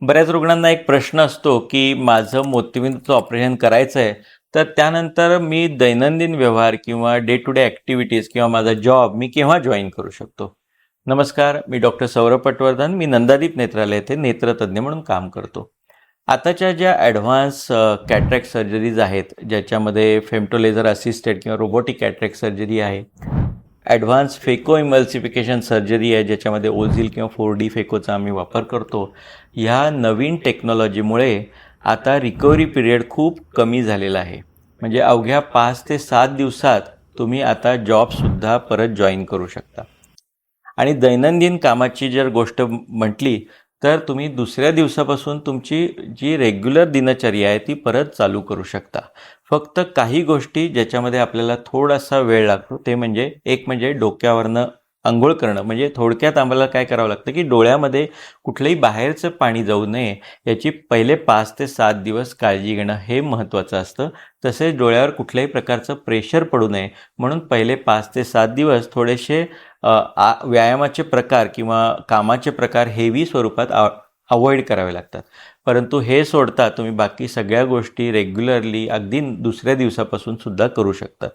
बऱ्याच रुग्णांना एक प्रश्न असतो की माझं मोतीबिंदूचं ऑपरेशन करायचं आहे, तर त्यानंतर मी दैनंदिन व्यवहार किंवा डे टू डे ॲक्टिव्हिटीज किंवा माझा जॉब मी केव्हा जॉईन करू शकतो? नमस्कार, मी डॉक्टर सौरभ पटवर्धन. मी नंदादीप नेत्रालय येथे नेत्रतज्ञ म्हणून काम करतो. आताच्या ज्या ॲडव्हान्स कॅटरॅक्ट सर्जरीज आहेत, ज्याच्यामध्ये फेमटोलेझर असिस्टेड किंवा रोबोटिक कॅटरॅक्ट सर्जरी आहे, ॲडव्हान्स फेको इमल्सिफिकेशन सर्जरी आहे, ज्याच्यामध्ये ओझिल किंवा 4D फेकोचा आम्ही वापर करतो. ह्या नवीन टेक्नॉलॉजीमुळे आता रिकव्हरी पिरियड खूप कमी झालेला आहे. म्हणजे अवघ्या 5 ते 7 दिवसात तुम्ही आता जॉबसुद्धा परत जॉईन करू शकता. आणि दैनंदिन कामाची जर गोष्ट म्हटली तर तुम्ही दुसऱ्या दिवसापासून तुमची जी रेग्युलर दिनचर्या आहे ती परत चालू करू शकता. फक्त काही गोष्टी ज्याच्यामध्ये आपल्याला थोडासा वेळ लागतो ते म्हणजे एक म्हणजे डोक्यावरनं अंघोळ करणं. म्हणजे थोडक्यात आम्हाला काय करावं लागतं की डोळ्यामध्ये कुठलंही बाहेरचं पाणी जाऊ नये याची पहिले 5 ते 7 दिवस काळजी घेणं हे महत्त्वाचं असतं. तसेच डोळ्यावर कुठल्याही प्रकारचं प्रेशर पडू नये म्हणून पहिले 5 ते 7 दिवस थोडेसे व्यायामाचे प्रकार किंवा कामाचे प्रकार हेवी स्वरूपात अवॉइड करावे लागतात. परंतु हे सोडता तुम्ही बाकी सगळ्या गोष्टी रेग्युलरली अगदी दुसऱ्या दिवसापासून सुद्धा करू शकतात.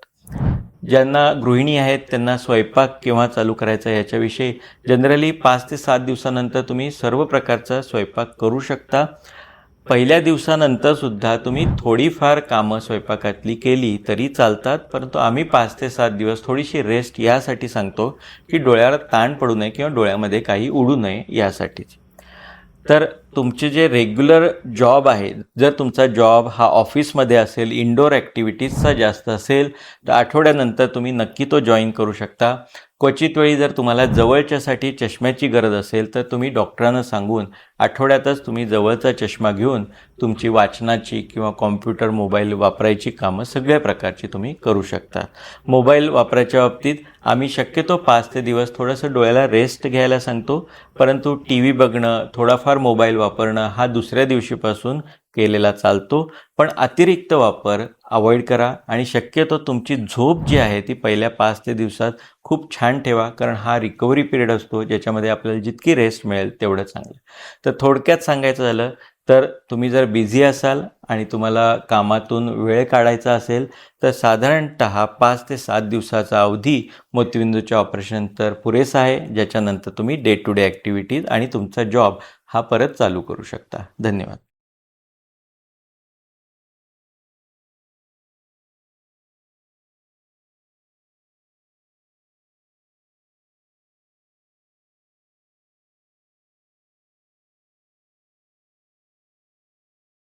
ज्यांना गृहिणी आहेत त्यांना स्वयंपाक केव्हा चालू करायचा याच्याविषयी जनरली 5 ते 7 दिवसानंतर तुम्ही सर्व प्रकारचा स्वयंपाक करू शकता. पहिल्या दिवसानंतरसुद्धा तुम्ही थोडीफार कामं स्वयंपाकातली केली तरी चालतात, परंतु आम्ही 5 ते 7 दिवस थोडीशी रेस्ट यासाठी सांगतो की डोळ्यावर ताण पडू नये किंवा डोळ्यामध्ये काही उडू नये यासाठीच. तर तुमचे जे रेग्युलर जॉब आहे, जर तुमचा जॉब हा ऑफिसमध्ये असेल, इनडोअर ॲक्टिव्हिटीजचा जास्त असेल, तर आठवड्यानंतर तुम्ही नक्की तो जॉईन करू शकता. क्वचित वेळी जर तुम्हाला जवळच्यासाठी चष्म्याची गरज असेल तर तुम्ही डॉक्टरांना सांगून आठवड्यातच तुम्ही जवळचा चष्मा घेऊन तुमची वाचनाची किंवा कॉम्प्युटर मोबाईल वापरायची कामं सगळ्या प्रकारची तुम्ही करू शकता. मोबाईल वापरायच्या बाबतीत आम्ही शक्यतो 5 ते दिवस थोडंसं डोळ्याला रेस्ट घ्यायला सांगतो, परंतु टी व्ही बघणं, थोडाफार मोबाईल वापरणं हा दुसऱ्या दिवशीपासून केलेला चालतो. पण अतिरिक्त वापर अवॉइड करा आणि शक्यतो तुमची झोप जी आहे ती पहिल्या 5 ते दिवसात खूप छान ठेवा, कारण हा रिकव्हरी पिरियड असतो ज्याच्यामध्ये आपल्याला जितकी रेस्ट मिळेल तेवढं चांगलं. तर थोडक्यात सांगायचं झालं तर तुम्ही जर बिझी असाल आणि तुम्हाला कामातून वेळ काढायचा असेल तर साधारणतः 5 ते 7 दिवसाचा अवधी मोतीबिंदूच्या ऑपरेशन तर पुरेसा आहे, ज्याच्यानंतर तुम्ही डे टू डे ॲक्टिव्हिटीज आणि तुमचा जॉब हा परत चालू करू शकता. धन्यवाद.